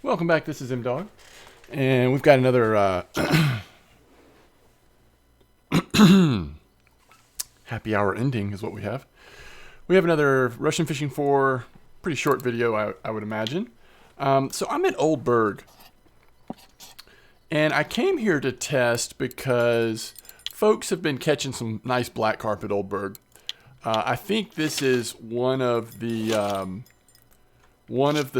Welcome back. This is M-Dog. And we've got another happy hour ending is what we have. We have another Russian Fishing 4 pretty short video, I would imagine. So I'm at Old Berg. And I came here to test because folks have been catching some nice black carp at Old Berg. I think this is one of the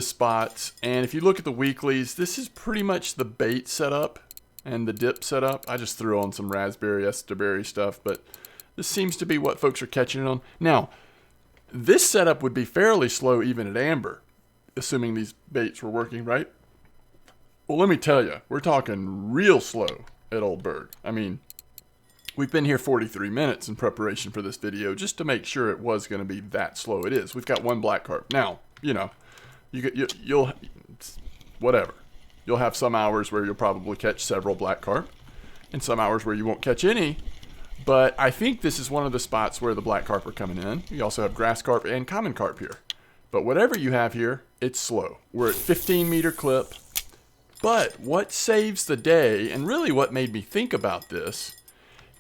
spots, and if you look at the weeklies, this is pretty much the bait setup and the dip setup. I just threw on some raspberry, esterberry stuff, but this seems to be what folks are catching it on. Now, this setup would be fairly slow even at amber, assuming these baits were working right. Well, let me tell you, we're talking real slow at Old Berg. I mean, we've been here 43 minutes in preparation for this video just to make sure it was going to be that slow. It is. We've got one black carp. Now, you know, you'll whatever. You'll have some hours where you'll probably catch several black carp and some hours where you won't catch any. But I think this is one of the spots where the black carp are coming in. You also have grass carp and common carp here. But whatever you have here, it's slow. We're at 15-meter clip. But what saves the day, and really what made me think about this,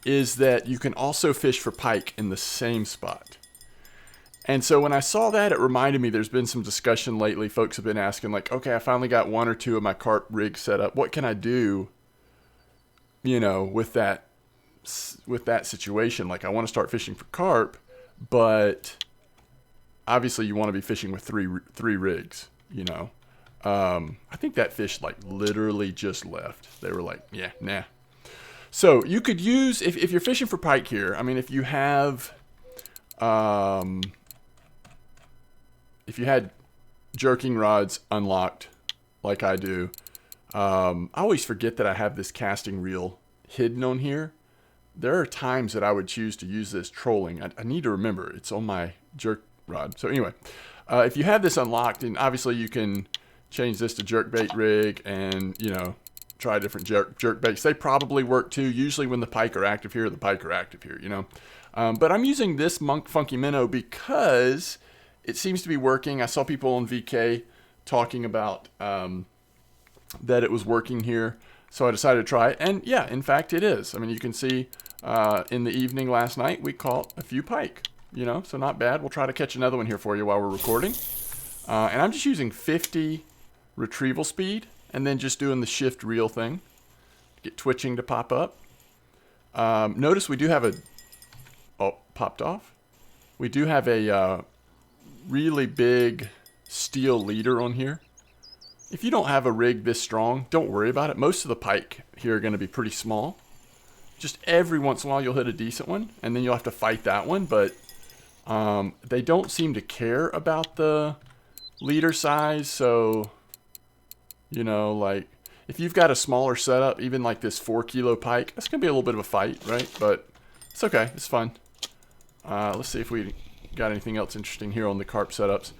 is that you can also fish for pike in the same spot. And so when I saw that, it reminded me there's been some discussion lately. Folks have been asking, like, okay, I finally got one or two of my carp rigs set up. What can I do, you know, with that situation? Like, I want to start fishing for carp, but obviously you want to be fishing with three rigs, you know. I think that fish, like, literally just left. They were like, yeah, nah. So you could use, if you're fishing for pike here, I mean, if you have... if you had jerking rods unlocked, like I do, I always forget that I have this casting reel hidden on here. There are times that I would choose to use this trolling. I need to remember, it's on my jerk rod. So anyway, if you have this unlocked, and obviously you can change this to jerkbait rig and, you know, try different jerk baits. They probably work too. Usually when the pike are active here, you know. But I'm using this Funky Minnow because it seems to be working. I saw people on VK talking about that it was working here. So I decided to try it. And yeah, in fact, it is. I mean, you can see in the evening last night, we caught a few pike, you know, so not bad. We'll try to catch another one here for you while we're recording. And I'm just using 50 retrieval speed and then just doing the shift reel thing. Get twitching to pop up. Notice we do have a... Oh, popped off. We do have a... really big steel leader on here. If you don't have a rig this strong, don't worry about it. Most of the pike here are going to be pretty small. Just every once in a while you'll hit a decent one, and then you'll have to fight that one, but they don't seem to care about the leader size, so, you know, like, if you've got a smaller setup, even like this 4-kilo pike, that's going to be a little bit of a fight, right? But it's okay. It's fun. Let's see if we... got anything else interesting here on the carp setups.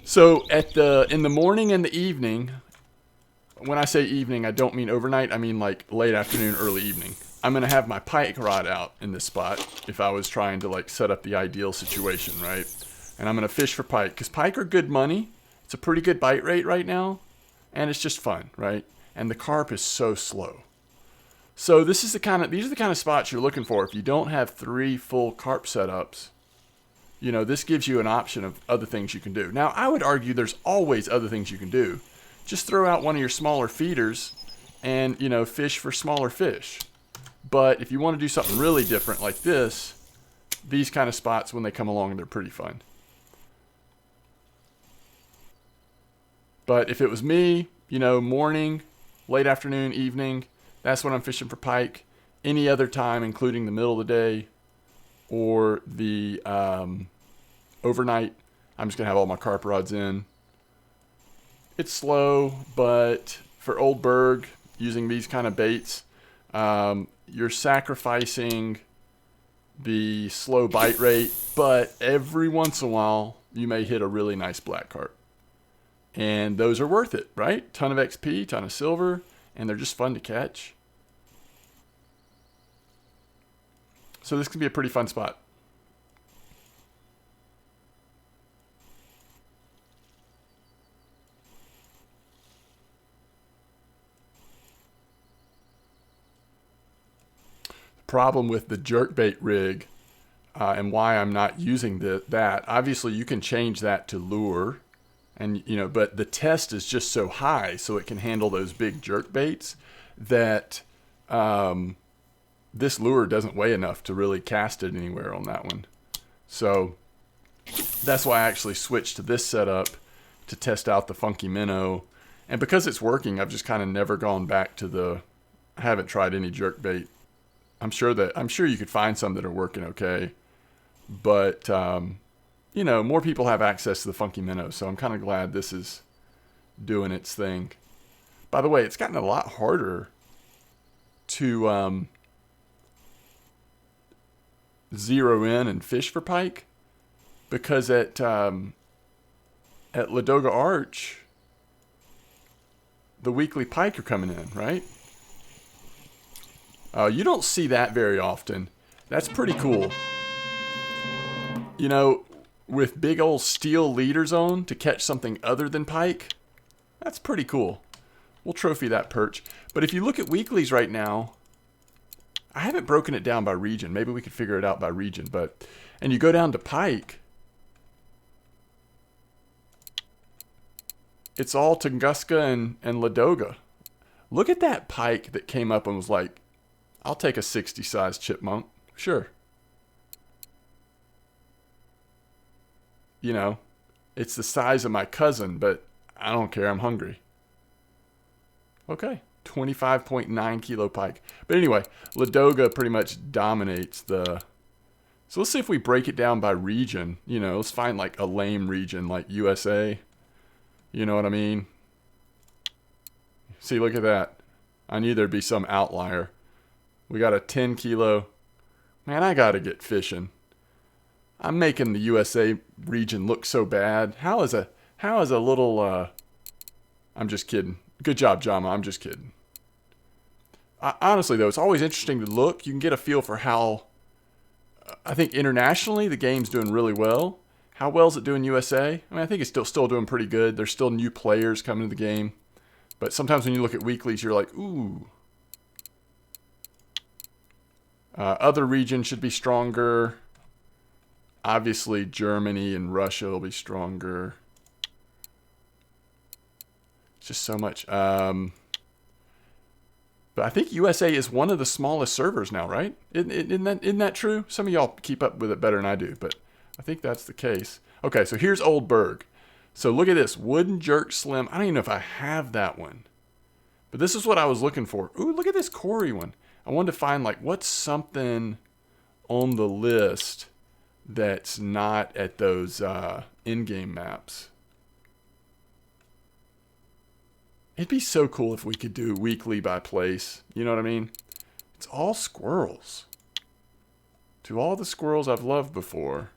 So in the morning and the evening, when I say evening, I don't mean overnight. I mean like late afternoon, early evening. I'm going to have my pike rod out in this spot if I was trying to like set up the ideal situation, right? And I'm going to fish for pike because pike are good money. It's a pretty good bite rate right now, and it's just fun, right? And the carp is so slow. So these are the kind of spots you're looking for if you don't have 3 full carp setups. You know, this gives you an option of other things you can do. Now, I would argue there's always other things you can do. Just throw out one of your smaller feeders and, you know, fish for smaller fish. But if you want to do something really different like this, these kind of spots, when they come along, they're pretty fun. But if it was me, you know, morning, late afternoon, evening, that's when I'm fishing for pike. Any other time, including the middle of the day, or the overnight, I'm just going to have all my carp rods in. It's slow, but for Old Berg, using these kind of baits, you're sacrificing the slow bite rate, but every once in a while, you may hit a really nice black carp. And those are worth it, right? Ton of XP, ton of silver, and they're just fun to catch. So this can be a pretty fun spot. problem with the jerkbait rig and why I'm not using that. Obviously, you can change that to lure, and but the test is just so high, so it can handle those big jerkbaits that this lure doesn't weigh enough to really cast it anywhere on that one. So that's why I actually switched to this setup to test out the funky minnow. And because it's working, I've just kind of never gone back to I haven't tried any jerkbait. I'm sure you could find some that are working okay, but more people have access to the funky minnow, so I'm kind of glad this is doing its thing. By the way, it's gotten a lot harder to zero in and fish for pike, because at Ladoga Arch, the weekly pike are coming in, right? You don't see that very often. That's pretty cool. With big old steel leaders on to catch something other than pike, that's pretty cool. We'll trophy that perch. But if you look at weeklies right now, I haven't broken it down by region. Maybe we could figure it out by region. And you go down to pike, it's all Tunguska and Ladoga. Look at that pike that came up and was like, I'll take a 60 size chipmunk. Sure. It's the size of my cousin, but I don't care. I'm hungry. Okay. 25.9 kilo pike. But anyway, Ladoga pretty much dominates the... So let's see if we break it down by region. Let's find like a lame region like USA. You know what I mean? See, look at that. I knew there'd be some outlier. We got a 10 kilo. Man, I gotta get fishing. I'm making the USA region look so bad. How is a little, I'm just kidding. Good job, Jama. I'm just kidding. Honestly, though, it's always interesting to look. You can get a feel for how, I think internationally, the game's doing really well. How well is it doing USA? I mean, I think it's still doing pretty good. There's still new players coming to the game. But sometimes when you look at weeklies, you're like, ooh. Other regions should be stronger. Obviously, Germany and Russia will be stronger. It's just so much. But I think USA is one of the smallest servers now, right? Isn't that true? Some of y'all keep up with it better than I do, but I think that's the case. Okay, so here's Old Berg. So look at this. Wooden Jerk Slim. I don't even know if I have that one. But this is what I was looking for. Ooh, look at this Corey one. I wanted to find, like, what's something on the list that's not at those in-game maps. It'd be so cool if we could do weekly by place. You know what I mean? It's all squirrels. To all the squirrels I've loved before.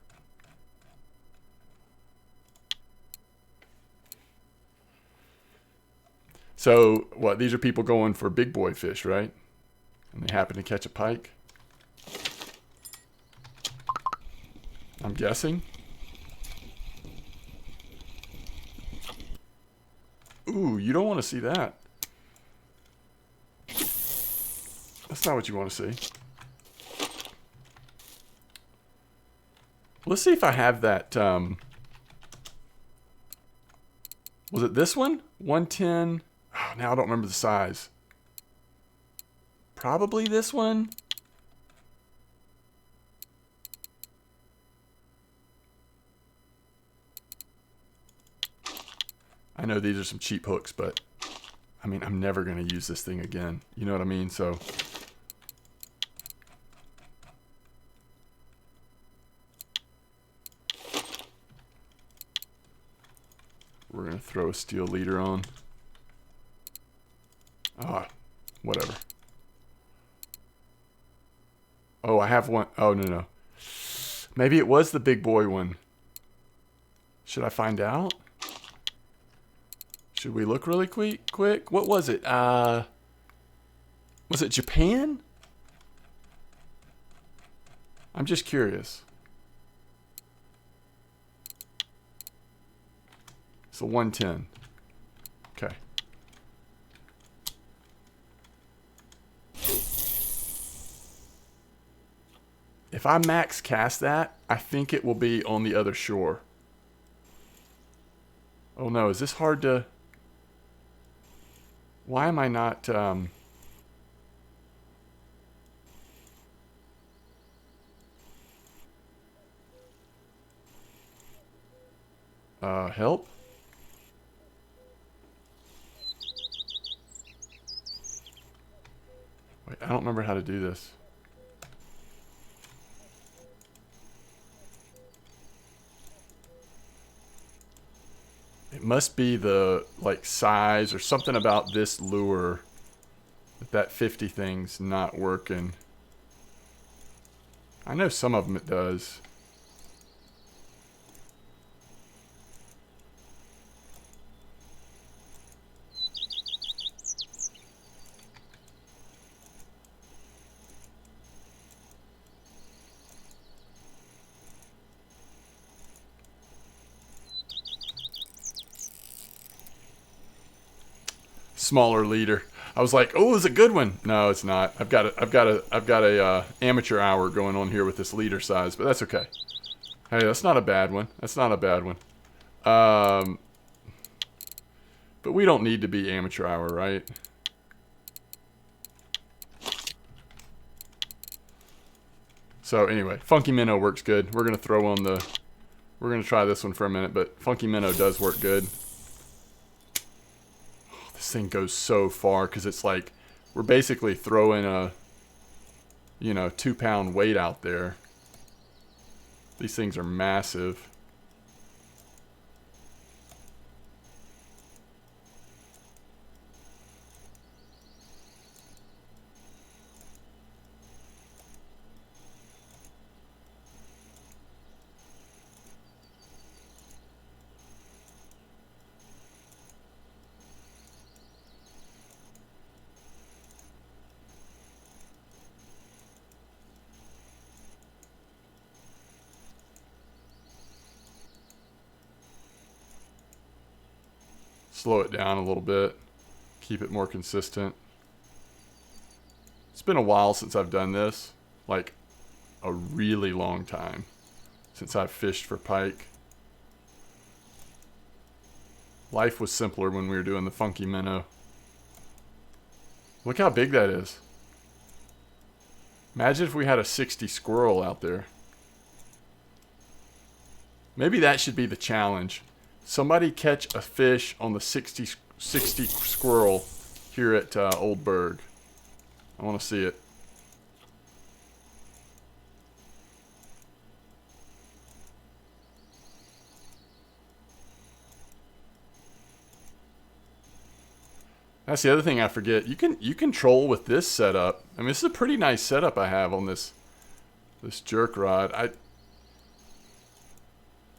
So, what? These are people going for big boy fish, right? And they happen to catch a pike. I'm guessing. Ooh, you don't want to see that. That's not what you want to see. Let's see if I have that. Was it this one? 110. Oh, now I don't remember the size. Probably this one. I know these are some cheap hooks, but I mean, I'm never going to use this thing again. You know what I mean? So we're going to throw a steel leader on. Ah, whatever. Oh, I have one. Oh, no. Maybe it was the big boy one. Should I find out? Should we look really quick? What was it? Was it Japan? I'm just curious. It's a 110. Okay. If I max cast that, I think it will be on the other shore. Oh no, is this hard to... Why am I not... help? Wait, I don't remember how to do this. It must be the, like, size or something about this lure that 50 thing's not working. I know some of them it does. Smaller leader. I was like, "Oh, it's a good one." No, it's not. I've got a amateur hour going on here with this leader size, but that's okay. Hey, that's not a bad one. That's not a bad one. But we don't need to be amateur hour, right? So anyway, Funky Minnow works good. We're gonna throw on the. We're gonna try this one for a minute, but Funky Minnow does work good. This thing goes so far because it's like we're basically throwing a 2-pound weight out there. These things are massive. Slow it down a little bit. Keep it more consistent. It's been a while since I've done this. Like, a really long time since I've fished for pike. Life was simpler when we were doing the Funky Minnow. Look how big that is. Imagine if we had a 60 squirrel out there. Maybe that should be the challenge. Somebody catch a fish on the 60 squirrel here at Old Berg. I want to see it. That's the other thing I forget. You can troll with this setup. I mean, this is a pretty nice setup I have on this jerk rod.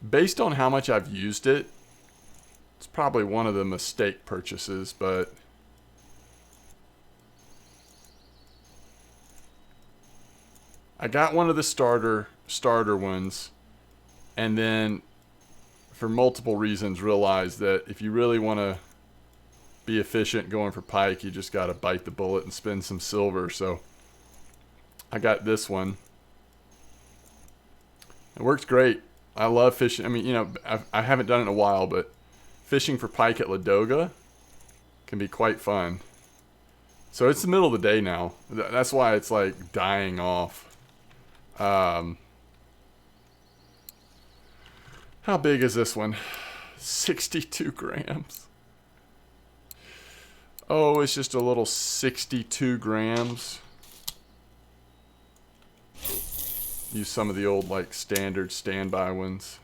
Based on how much I've used it, it's probably one of the mistake purchases, but I got one of the starter ones, and then for multiple reasons realized that if you really want to be efficient going for pike, you just got to bite the bullet and spend some silver. So I got this one. It works great. I love fishing. I mean, I haven't done it in a while, but fishing for pike at Ladoga can be quite fun. So it's the middle of the day now. That's why it's like dying off. How big is this one? 62 grams. Oh, it's just a little 62 grams. Use some of the old, like, standard standby ones.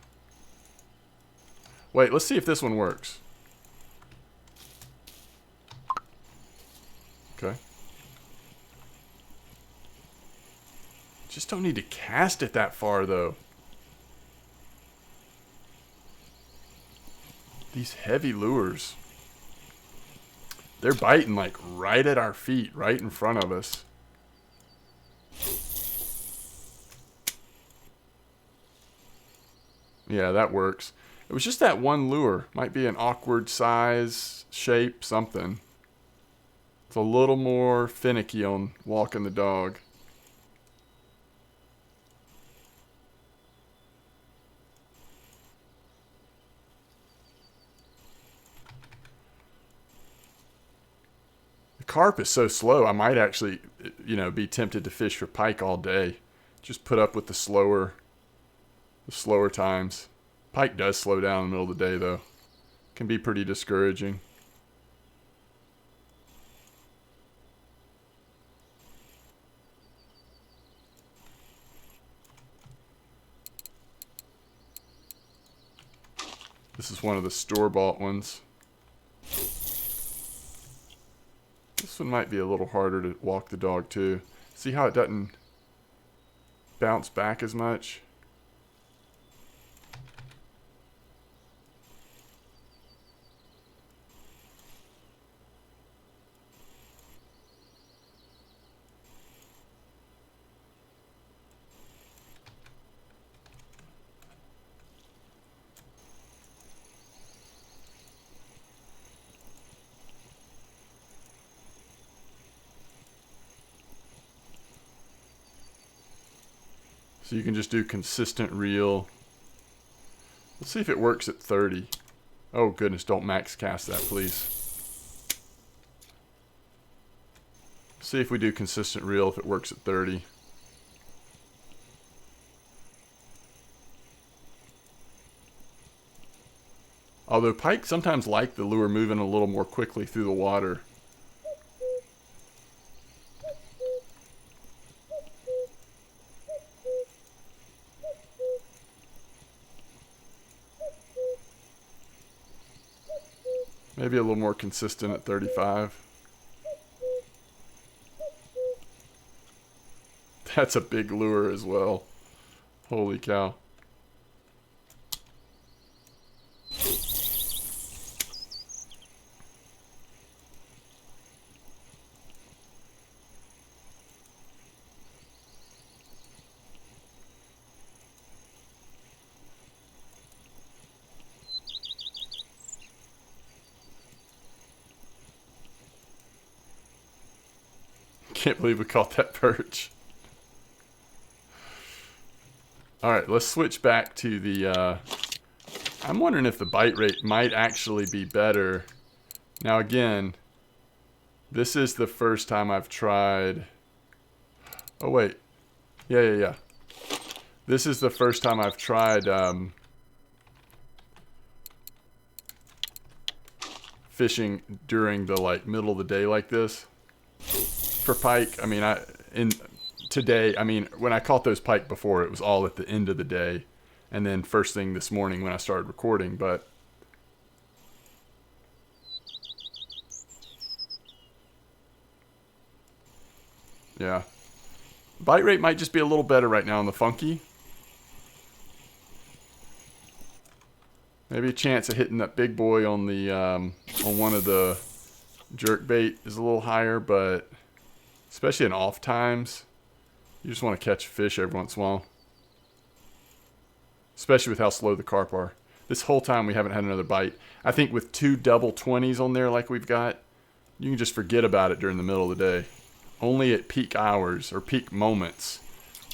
Wait, let's see if this one works. Okay. Just don't need to cast it that far, though. These heavy lures. They're biting, like, right at our feet, right in front of us. Yeah, that works. It was just that one lure. Might be an awkward size, shape, something. It's a little more finicky on walking the dog. carp is so slow, I might actually, be tempted to fish for pike all day. Just put up with the slower times. Pike does slow down in the middle of the day, though. Can be pretty discouraging. This is one of the store-bought ones. This one might be a little harder to walk the dog too. See how it doesn't bounce back as much? So you can just do consistent reel. Let's see if it works at 30. Oh goodness, don't max cast that, please. See if we do consistent reel if it works at 30. Although pike sometimes like the lure moving a little more quickly through the water. Maybe a little more consistent at 35. That's a big lure as well. Holy cow. Can't believe we caught that perch. Alright, let's switch back to the... I'm wondering if the bite rate might actually be better. Now again, this is the first time I've tried... Oh wait. Yeah. This is the first time I've tried fishing during the middle of the day like this. For pike, I mean, when I caught those pike before, it was all at the end of the day, and then first thing this morning when I started recording. But yeah, bite rate might just be a little better right now on the funky. Maybe a chance of hitting that big boy on the on one of the jerk bait is a little higher, but especially in off times, you just want to catch fish every once in a while. Especially with how slow the carp are. This whole time we haven't had another bite. I think with 2 double 20s on there like we've got, you can just forget about it during the middle of the day. Only at peak hours or peak moments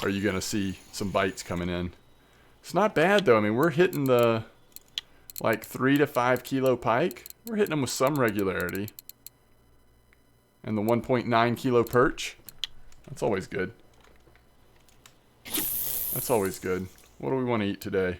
are you going to see some bites coming in. It's not bad though. I mean, we're hitting the 3 to 5 kilo pike. We're hitting them with some regularity. And the 1.9 kilo perch. That's always good. That's always good. What do we want to eat today?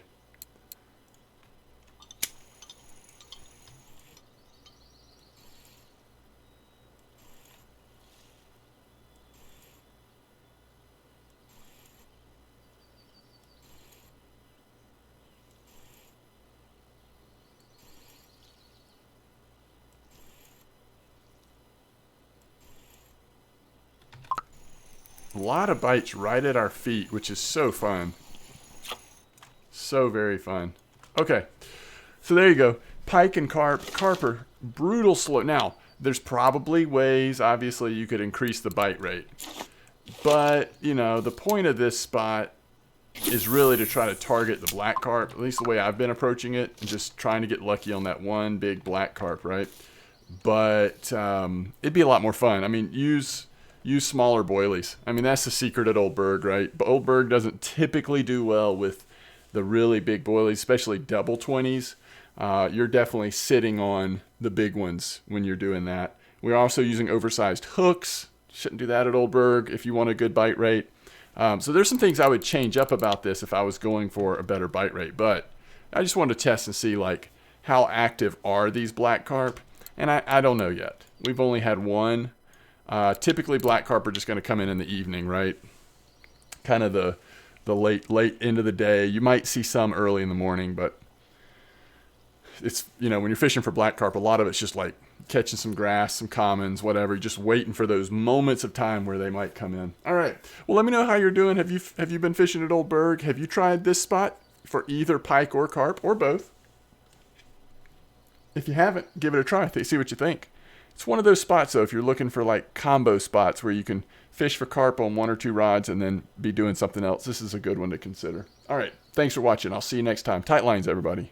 A lot of bites right at our feet, which is so fun. So very fun. Okay, so there you go. Pike and carp. Carp are brutal slow. Now, there's probably ways, obviously, you could increase the bite rate. But, the point of this spot is really to try to target the black carp, at least the way I've been approaching it, and just trying to get lucky on that one big black carp, right? But it'd be a lot more fun. I mean, use smaller boilies. I mean, that's the secret at Old Berg, right? But Old Berg doesn't typically do well with the really big boilies, especially double 20s. You're definitely sitting on the big ones when you're doing that. We're also using oversized hooks. Shouldn't do that at Old Berg if you want a good bite rate. So there's some things I would change up about this if I was going for a better bite rate. But I just wanted to test and see like how active are these black carp. And I don't know yet. We've only had one. Typically black carp are just going to come in the evening, right? Kind of the late end of the day. You might see some early in the morning, but it's, you know, when you're fishing for black carp, a lot of it's just like catching some grass, some commons, whatever, just waiting for those moments of time where they might come in. All right. Well, let me know how you're doing. Have you been fishing at Old Berg? Have you tried this spot for either pike or carp or both? If you haven't, give it a try. See what you think. It's one of those spots, though, if you're looking for like combo spots where you can fish for carp on 1 or 2 rods and then be doing something else. This is a good one to consider. All right. Thanks for watching. I'll see you next time. Tight lines, everybody.